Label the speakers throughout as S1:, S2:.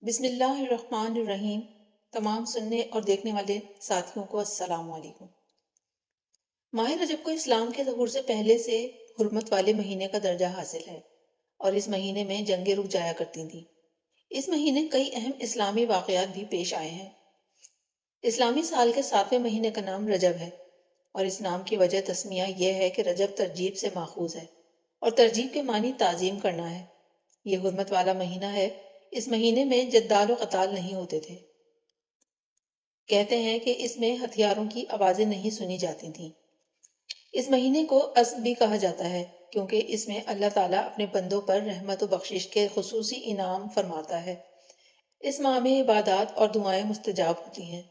S1: بسم اللہ الرحمن الرحیم۔ تمام سننے اور دیکھنے والے ساتھیوں کو السلام علیکم۔ ماہ رجب کو اسلام کے ظہور سے پہلے سے حرمت والے مہینے کا درجہ حاصل ہے اور اس مہینے میں جنگیں رک جایا کرتی تھیں۔ اس مہینے کئی اہم اسلامی واقعات بھی پیش آئے ہیں۔ اسلامی سال کے 7ویں مہینے کا نام رجب ہے اور اس نام کی وجہ تسمیہ یہ ہے کہ رجب ترجیب سے ماخوذ ہے اور ترجیب کے معنی تعظیم کرنا ہے۔ یہ حرمت والا مہینہ ہے۔ اس مہینے میں جدال و قتال نہیں ہوتے تھے۔ کہتے ہیں کہ اس میں ہتھیاروں کی آوازیں نہیں سنی جاتی تھیں۔ اس مہینے کو اسب بھی کہا جاتا ہے کیونکہ اس میں اللہ تعالیٰ اپنے بندوں پر رحمت و بخشش کے خصوصی انعام فرماتا ہے۔ اس ماہ میں عبادات اور دعائیں مستجاب ہوتی ہیں۔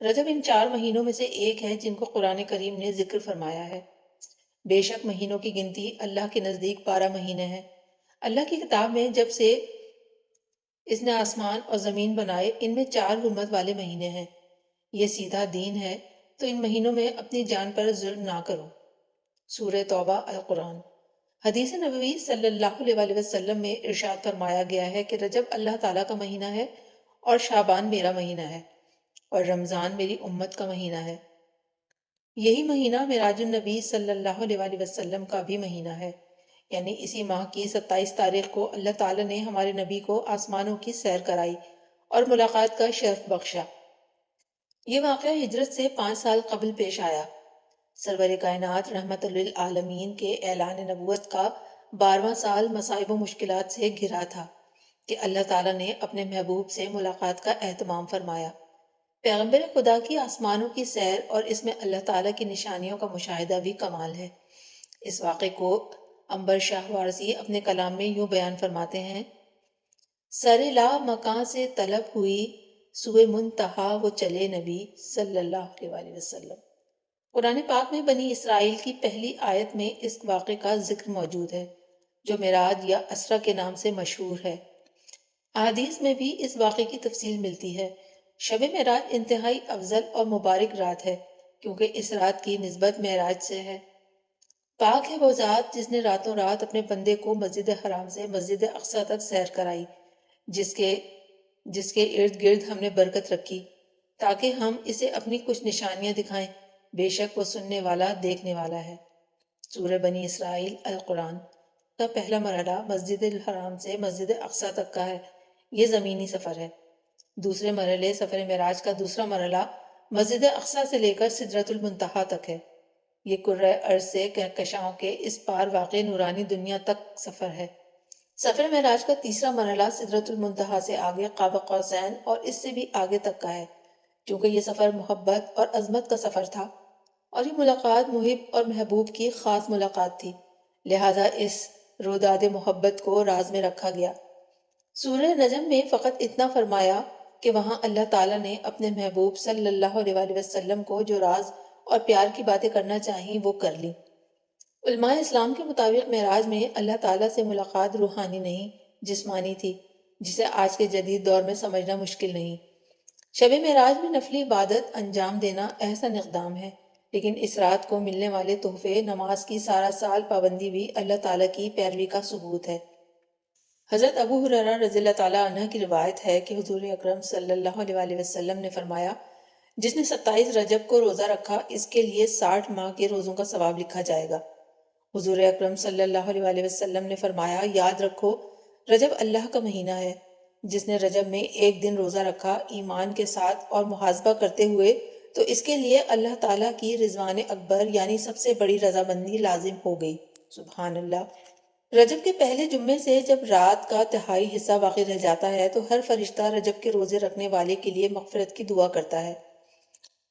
S1: رجب ان 4 مہینوں میں سے ایک ہے جن کو قرآن کریم نے ذکر فرمایا ہے۔ بے شک مہینوں کی گنتی اللہ کے نزدیک 12 مہینے ہیں۔ اللہ کی کتاب میں جب سے اس نے آسمان اور زمین بنائے ان میں 4 حرمت والے مہینے ہیں۔ یہ سیدھا دین ہے تو ان مہینوں میں اپنی جان پر ظلم نہ کرو۔ سورہ توبہ القرآن۔ حدیث نبوی صلی اللہ علیہ وآلہ وسلم میں ارشاد فرمایا گیا ہے کہ رجب اللہ تعالیٰ کا مہینہ ہے اور شعبان میرا مہینہ ہے اور رمضان میری امت کا مہینہ ہے۔ یہی مہینہ معراج النبی صلی اللہ علیہ وآلہ وسلم کا بھی مہینہ ہے، یعنی اسی ماہ کی 27 تاریخ کو اللہ تعالیٰ نے ہمارے نبی کو آسمانوں کی سیر کرائی اور ملاقات کا شرف بخشا۔ یہ واقعہ ہجرت سے 5 سال قبل پیش آیا۔ سرور کائنات رحمت للعالمین کے اعلان نبوت کا 12واں سال مصائب و مشکلات سے گھرا تھا کہ اللہ تعالیٰ نے اپنے محبوب سے ملاقات کا اہتمام فرمایا۔ پیغمبر خدا کی آسمانوں کی سیر اور اس میں اللہ تعالیٰ کی نشانیوں کا مشاہدہ بھی کمال ہے۔ اس واقعے کو عنبر شاہ وارثی اپنے کلام میں یوں بیان فرماتے ہیں: سر لا مکان سے طلب ہوئی سوئے منتہا وہ چلے نبی صلی اللہ علیہ وآلہ وسلم۔ قرآن پاک میں بنی اسرائیل کی پہلی آیت میں اس واقعے کا ذکر موجود ہے جو معراج یا اسرا کے نام سے مشہور ہے۔ احادیث میں بھی اس واقعے کی تفصیل ملتی ہے۔ شب معراج انتہائی افضل اور مبارک رات ہے کیونکہ اس رات کی نسبت معراج سے ہے۔ پاک ہے وہ ذات جس نے راتوں رات اپنے بندے کو مسجد حرام سے مسجد اقصی تک سیر کرائی، جس کے ارد گرد ہم نے برکت رکھی تاکہ ہم اسے اپنی کچھ نشانیاں دکھائیں۔ بے شک وہ سننے والا دیکھنے والا ہے۔ سورہ بنی اسرائیل القرآن کا پہلا مرحلہ مسجد الحرام سے مسجد اقصی تک کا ہے۔ یہ زمینی سفر ہے۔ دوسرے مرحلے سفر معراج کا دوسرا مرحلہ مسجد اقصی سے لے کر سدرۃ المنتہا تک ہے۔ یہ کرۂ ارض سے کہکشاؤں کے اس پار واقع نورانی دنیا تک سفر ہے۔ سفر معراج کا تیسرا مرحلہ سدرۃ المنتہا سے آگے قاب قوسین اور اس سے بھی آگے تک کا ہے۔ چونکہ یہ سفر محبت اور عظمت کا سفر تھا اور یہ ملاقات محب اور محبوب کی خاص ملاقات تھی، لہذا اس روداد محبت کو راز میں رکھا گیا۔ سورہ نجم میں فقط اتنا فرمایا کہ وہاں اللہ تعالیٰ نے اپنے محبوب صلی اللہ علیہ وآلہ وسلم کو جو راز اور پیار کی باتیں کرنا چاہیں وہ کر لی۔ علماء اسلام کے مطابق معراج میں اللہ تعالیٰ سے ملاقات روحانی نہیں جسمانی تھی، جسے آج کے جدید دور میں سمجھنا مشکل نہیں۔ شب معراج میں نفلی عبادت انجام دینا احسن اقدام ہے، لیکن اس رات کو ملنے والے تحفے نماز کی سارا سال پابندی بھی اللہ تعالیٰ کی پیروی کا ثبوت ہے۔ حضرت ابو ہریرہ رضی اللہ تعالیٰ عنہ کی روایت ہے کہ حضور اکرم صلی اللہ علیہ وآلہ وسلم نے فرمایا: جس نے 27 رجب کو روزہ رکھا اس کے لیے 60 ماہ کے روزوں کا ثواب لکھا جائے گا۔ حضور اکرم صلی اللہ علیہ وآلہ وسلم نے فرمایا: یاد رکھو رجب اللہ کا مہینہ ہے۔ جس نے رجب میں ایک دن روزہ رکھا ایمان کے ساتھ اور محاسبہ کرتے ہوئے تو اس کے لیے اللہ تعالیٰ کی رضوان اکبر یعنی سب سے بڑی رضامندی لازم ہو گئی۔ سبحان اللہ۔ رجب کے پہلے جمعے سے جب رات کا تہائی حصہ باقی رہ جاتا ہے تو ہر فرشتہ رجب کے روزے رکھنے والے کے لیے مغفرت کی دعا کرتا ہے۔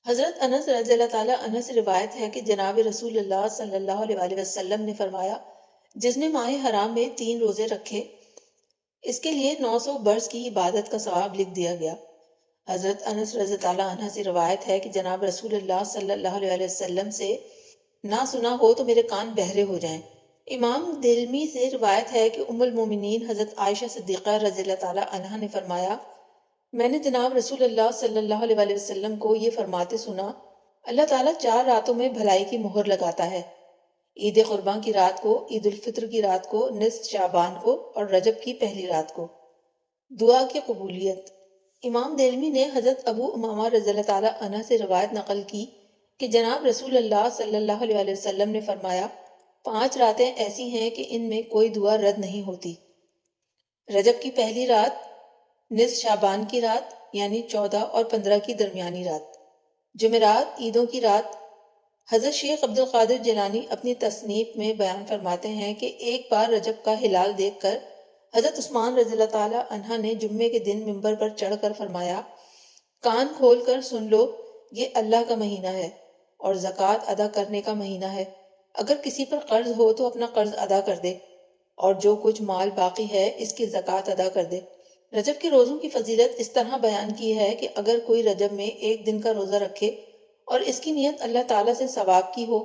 S1: حضرت انس رضی اللہ تعالیٰ عنہ سے روایت ہے کہ جناب رسول اللہ صلی اللہ علیہ وآلہ وسلم نے فرمایا: جس نے ماہ حرام میں 3 روزے رکھے اس کے لیے 900 برس کی عبادت کا ثواب لکھ دیا گیا۔ حضرت انس رضی اللہ عنہ سے روایت ہے کہ جناب رسول اللہ صلی اللہ علیہ وسلم سے نہ سنا ہو تو میرے کان بہرے ہو جائیں۔ امام دلمی سے روایت ہے کہ ام المومنین حضرت عائشہ صدیقہ رضی اللہ تعالیٰ عنہ نے فرمایا: میں نے جناب رسول اللہ صلی اللہ علیہ وآلہ وسلم کو یہ فرماتے سنا: اللہ تعالیٰ 4 راتوں میں بھلائی کی مہر لگاتا ہے، عید قرباں کی رات کو، عید الفطر کی رات کو، نصف شعبان کو اور رجب کی پہلی رات کو۔ دعا کی قبولیت۔ امام دلمی نے حضرت ابو امامہ رضی اللہ تعالیٰ عنہ سے روایت نقل کی کہ جناب رسول اللہ صلی اللہ علیہ وسلم نے فرمایا، 5 راتیں ایسی ہیں کہ ان میں کوئی دعا رد نہیں ہوتی۔ رجب کی پہلی رات، نصف شعبان کی رات یعنی 14 اور 15 کی درمیانی رات، جمعرات، عیدوں کی رات۔ حضرت شیخ عبد القادر جیلانی اپنی تصنیف میں بیان فرماتے ہیں کہ ایک بار رجب کا ہلال دیکھ کر حضرت عثمان رضی اللہ تعالیٰ عنہ نے جمعے کے دن منبر پر چڑھ کر فرمایا، کان کھول کر سن لو، یہ اللہ کا مہینہ ہے اور زکوٰۃ ادا کرنے کا مہینہ ہے۔ اگر کسی پر قرض ہو تو اپنا قرض ادا کر دے اور جو کچھ مال باقی ہے اس کی زکوٰۃ ادا کر دے۔ رجب کے روزوں کی فضیلت اس طرح بیان کی ہے کہ اگر کوئی رجب میں ایک دن کا روزہ رکھے اور اس کی نیت اللہ تعالیٰ سے ثواب کی ہو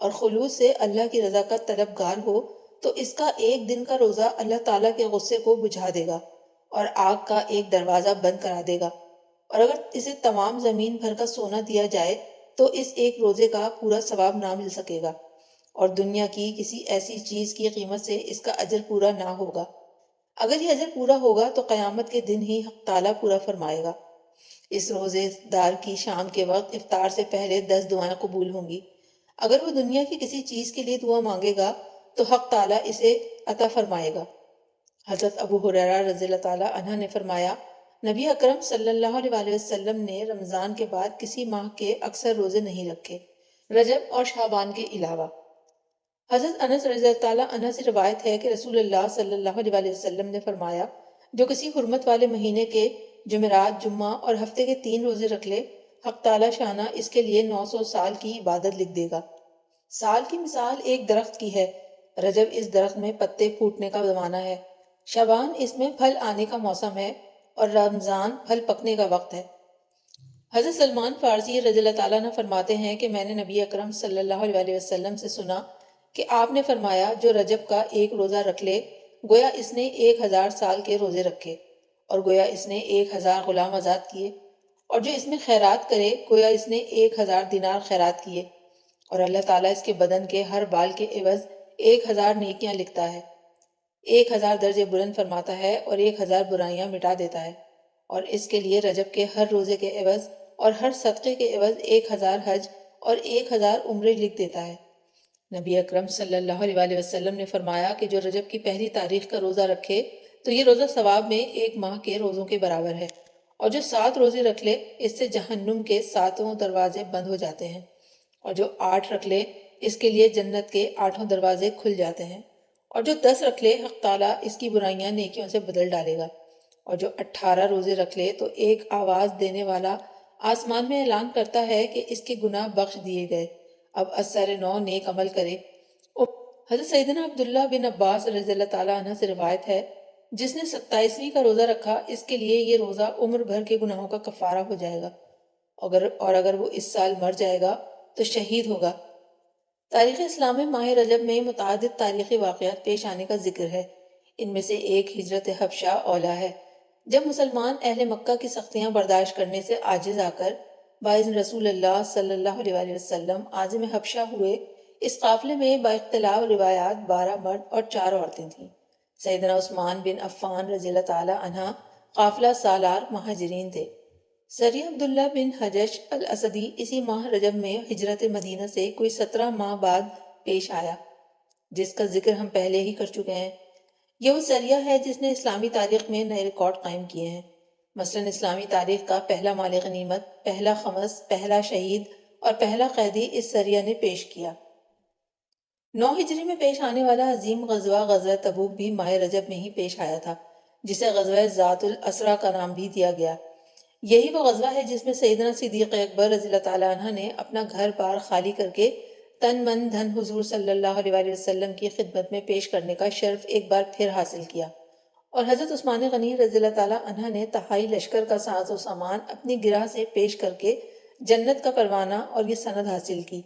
S1: اور خلوص سے اللہ کی رضا کا طلبگار ہو تو اس کا ایک دن کا روزہ اللہ تعالیٰ کے غصے کو بجھا دے گا اور آگ کا ایک دروازہ بند کرا دے گا، اور اگر اسے تمام زمین بھر کا سونا دیا جائے تو اس ایک روزے کا پورا ثواب نہ مل سکے گا، اور دنیا کی کسی ایسی چیز کی قیمت سے اس کا اجر پورا نہ ہوگا۔ اگر یہ اجر پورا ہوگا تو قیامت کے دن ہی حق تعالیٰ پورا فرمائے گا۔ اس روزے دار کی شام کے وقت افطار سے پہلے 10 دعائیں قبول ہوں گی۔ اگر وہ دنیا کی کسی چیز کے لیے دعا مانگے گا تو حق تعالیٰ اسے عطا فرمائے گا۔ حضرت ابو ہریرہ رضی اللہ تعالیٰ عنہ نے فرمایا، نبی اکرم صلی اللہ علیہ وسلم نے رمضان کے بعد کسی ماہ کے اکثر روزے نہیں رکھے، رجب اور شعبان کے علاوہ۔ حضرت انس رضی اللہ تعالیٰ عنہ سے روایت ہے کہ رسول اللہ صلی اللہ علیہ وسلم نے فرمایا، جو کسی حرمت والے مہینے کے جمعرات، جمعہ اور ہفتے کے 3 روزے رکھ لے، حق تعالیٰ شانہ اس کے لیے 900 سال کی عبادت لکھ دے گا۔ سال کی مثال ایک درخت کی ہے۔ رجب اس درخت میں پتے پھوٹنے کا زمانہ ہے، شعبان اس میں پھل آنے کا موسم ہے، اور رمضان پھل پکنے کا وقت ہے۔ حضرت سلمان فارسی رضی اللہ تعالیٰ عنہ فرماتے ہیں کہ میں نے نبی اکرم صلی اللہ علیہ وسلم سے سنا کہ آپ نے فرمایا، جو رجب کا ایک روزہ رکھ لے گویا اس نے 1000 سال کے روزے رکھے، اور گویا اس نے 1000 غلام آزاد کیے، اور جو اس میں خیرات کرے گویا اس نے 1000 دینار خیرات کیے، اور اللہ تعالیٰ اس کے بدن کے ہر بال کے عوض 1000 نیکیاں لکھتا ہے، 1000 درجے بلند فرماتا ہے اور 1000 برائیاں مٹا دیتا ہے، اور اس کے لیے رجب کے ہر روزے کے عوض اور ہر صدقے کے عوض 1000 حج اور 1000 عمرے لکھ دیتا ہے۔ نبی اکرم صلی اللہ علیہ وسلم نے فرمایا کہ جو رجب کی پہلی تاریخ کا روزہ رکھے تو یہ روزہ ثواب میں 1 ماہ کے روزوں کے برابر ہے، اور جو 7 روزے رکھ لے اس سے جہنم کے 7 دروازے بند ہو جاتے ہیں، اور جو 8 رکھ لے اس کے لیے جنت کے 8 دروازے کھل جاتے ہیں، اور جو 10 رکھ لے حق تعالیٰ اس کی برائیاں نیکیوں سے بدل ڈالے گا، اور جو 18 روزے رکھ لے تو ایک آواز دینے والا آسمان میں اعلان کرتا ہے کہ اس کے گناہ بخش دیے گئے، اب از سر نو نیک عمل کرے۔ حضرت سیدنا عبداللہ بن عباس رضی اللہ تعالیٰ عنہ سے روایت ہے، جس نے 27ویں کا روزہ رکھا اس کے لیے یہ روزہ عمر بھر کے گناہوں کا کفارہ ہو جائے گا، اور اگر وہ اس سال مر جائے گا تو شہید ہوگا۔ تاریخ اسلام میں ماہ رجب میں متعدد تاریخی واقعات پیش آنے کا ذکر ہے۔ ان میں سے ایک ہجرت حبشہ اولا ہے، جب مسلمان اہل مکہ کی سختیاں برداشت کرنے سے عاجز آ کر باذن رسول اللہ صلی اللہ علیہ وسلم عازم حبشہ ہوئے۔ اس قافلے میں با اختلاف روایات 12 مرد اور 4 عورتیں تھیں۔ سیدنا عثمان بن عفان رضی اللہ تعالی عنہ قافلہ سالار مہاجرین تھے۔ سریہ عبداللہ بن حجش الاسدی اسی ماہ رجب میں ہجرت مدینہ سے کوئی 17 ماہ بعد پیش آیا، جس کا ذکر ہم پہلے ہی کر چکے ہیں۔ یہ وہ سریہ ہے جس نے اسلامی تاریخ میں نئے ریکارڈ قائم کیے ہیں۔ مثلاً اسلامی تاریخ کا پہلا مال غنیمت، پہلا خمس، پہلا شہید اور پہلا قیدی اس سریہ نے پیش کیا۔ 9 ہجری میں پیش آنے والا عظیم غزوہ تبوک بھی ماہ رجب میں ہی پیش آیا تھا، جسے غزوہ ذات الاسرہ کا نام بھی دیا گیا۔ یہی وہ غزوہ ہے جس میں سیدنا صدیق اکبر رضی اللہ تعالیٰ عنہ نے اپنا گھر بار خالی کر کے تن من دھن حضور صلی اللہ علیہ وسلم کی خدمت میں پیش کرنے کا شرف ایک بار پھر حاصل کیا، اور حضرت عثمان غنی رضی اللہ تعالیٰ عنہ نے تہائی لشکر کا ساز و سامان اپنی گرہ سے پیش کر کے جنت کا پروانہ اور یہ سند حاصل کی۔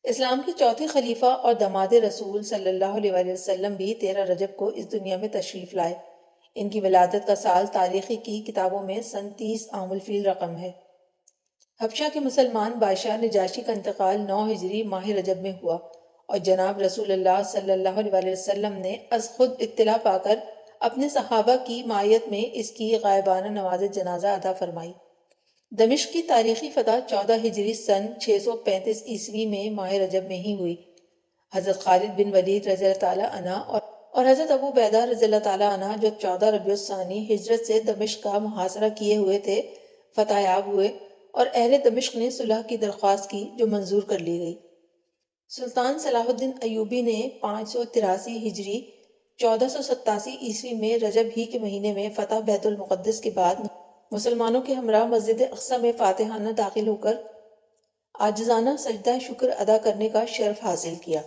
S1: اسلام کے چوتھے خلیفہ اور داماد رسول صلی اللہ علیہ وسلم بھی 13 رجب کو اس دنیا میں تشریف لائے۔ ان کی ولادت کا سال تاریخی کی کتابوں میں سن 30 عام الفیل رقم ہے۔ حبشہ کے مسلمان بادشاہ نجاشی کا انتقال 9 ہجری ماہ رجب میں ہوا، اور جناب رسول اللہ صلی اللہ علیہ وسلم نے از خود اطلاع پا کر اپنے صحابہ کی معیت میں اس کی غائبانہ نماز جنازہ ادا فرمائی۔ دمشق کی تاریخی فتح 14 ہجری سن 635 عیسوی میں ماہ رجب میں ہی ہوئی۔ حضرت خالد بن ولید رضی اللہ تعالیٰ عنہ اور حضرت ابو عبیدہ رضی اللہ تعالیٰ عنہ جو 14 ربیع الثانی ہجرت سے دمشق کا محاصرہ کیے ہوئے تھے، فتح یاب ہوئے اور اہل دمشق نے صلح کی درخواست کی جو منظور کر لی گئی۔ سلطان صلاح الدین ایوبی نے 583 ہجری 1487 عیسوی میں رجب ہی کے مہینے میں فتح بیت المقدس کے بعد مسلمانوں کے ہمراہ مسجد اقصی میں فاتحانہ داخل ہو کر عاجزانہ سجدہ شکر ادا کرنے کا شرف حاصل کیا۔